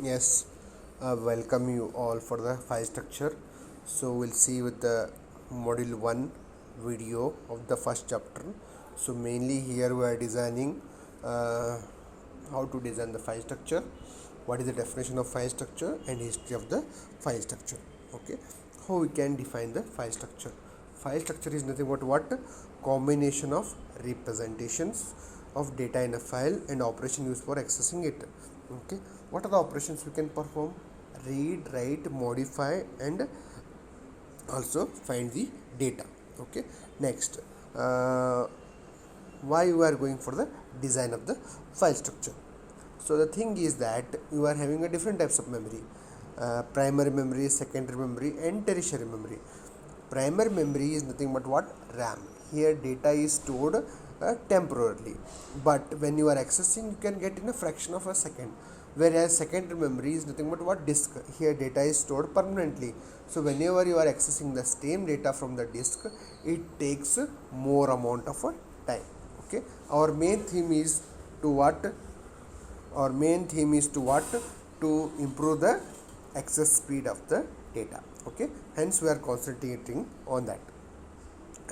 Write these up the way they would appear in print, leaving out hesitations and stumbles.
Yes, welcome you all for the file structure. So we'll see with the module 1 video of the first chapter. So mainly here we are designing how to design the file structure, what is the definition of file structure and history of the file structure. Okay, how we can define the file structure. File structure is nothing but what combination of representations of data in a file and operation used for accessing it. Okay, what are the operations we can perform? Read, write, modify and also find the data. Okay, next, why you are going for the design of the file structure. So the thing is that you are having a different types of memory, primary memory, secondary memory and tertiary memory. Primary memory is nothing but what? RAM. Here data is stored temporarily, but when you are accessing you can get in a fraction of a second. Whereas secondary memory is nothing but what? Disk. Here data is stored permanently, so whenever you are accessing the same data from the disk, it takes more amount of time. Okay, our main theme is to what? Our main theme is to what? To improve the access speed of the data. Okay, hence we are concentrating on that.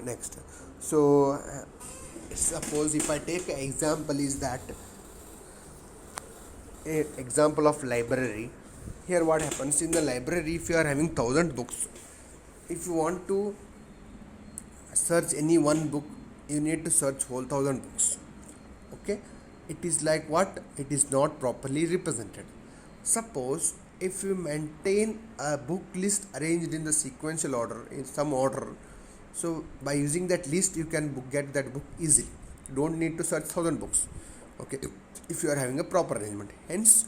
Next, so suppose if I take an example, is that a example of library. Here what happens in the library, if you are having 1,000 books, if you want to search any one book, you need to search whole 1,000 books. Okay, it is like what? It is not properly represented. Suppose if you maintain a book list arranged in the sequential order, in some order, so by using that list you can get that book easily. You don't need to search 1,000 books. Okay, if you are having a proper arrangement. Hence,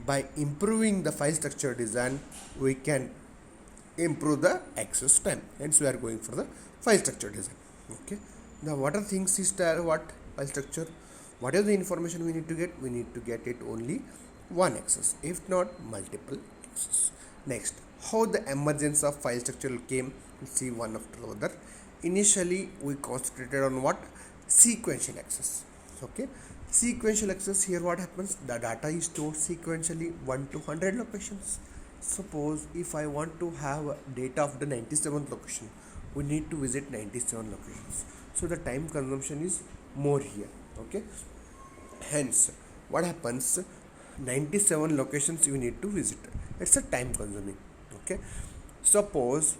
by improving the file structure design, we can improve the access time. Hence we are going for the file structure design. Okay, now what are things is what file structure? What is the information we need to get? We need to get it only one access, if not multiple access. Next, how the emergence of file structure came, we'll see one after the other. Initially we concentrated on what? Sequential access. Okay, sequential access, here what happens? The data is stored sequentially 1 to 100 locations. Suppose if I want to have data of the 97th location, we need to visit 97 locations, so the time consumption is more here. Okay, hence what happens? 97 locations you need to visit, it's a time consuming. Okay, suppose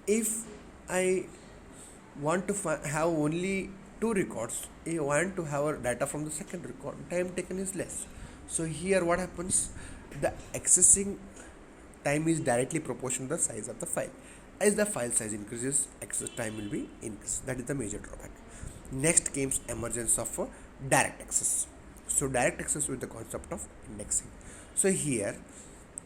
if I want to have only 2 records, I want to have a data from the second record, time taken is less. So here what happens? The accessing time is directly proportional to the size of the file. As the file size increases, access time will be increased. That is the major drawback. Next comes emergence of direct access. So direct access with the concept of indexing. So here,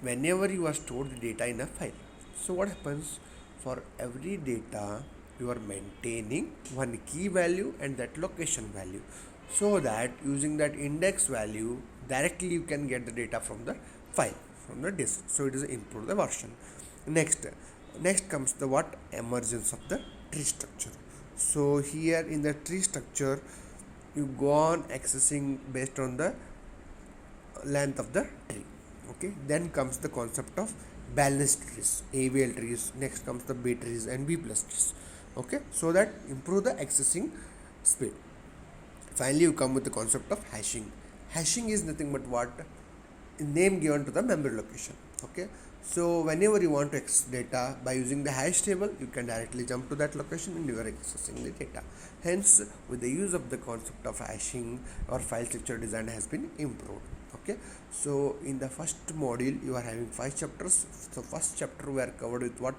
whenever you are stored the data in a file, so what happens? For every data you are maintaining one key value and that location value, so that using that index value directly you can get the data from the file, from the disk. So it is improved the version. Next comes the what? Emergence of the tree structure. So here in the tree structure you go on accessing based on the length of the tree. Okay, then comes the concept of balanced trees, AVL trees. Next comes the B trees and B plus trees. Okay, so that improve the accessing speed. Finally you come with the concept of hashing. Hashing is nothing but what? Name given to the memory location. Okay, so whenever you want to access data by using the hash table, you can directly jump to that location and you are accessing the data. Hence, with the use of the concept of hashing, our file structure design has been improved. Okay, so in the first module you are having 5 chapters. So first chapter we are covered with what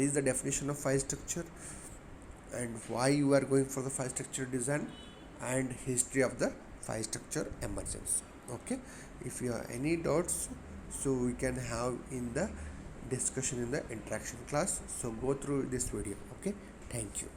is the definition of file structure and why you are going for the file structure design and history of the file structure emergence. Okay, if you have any doubts, so we can have in the discussion in the interaction class. So go through this video. Okay, thank you.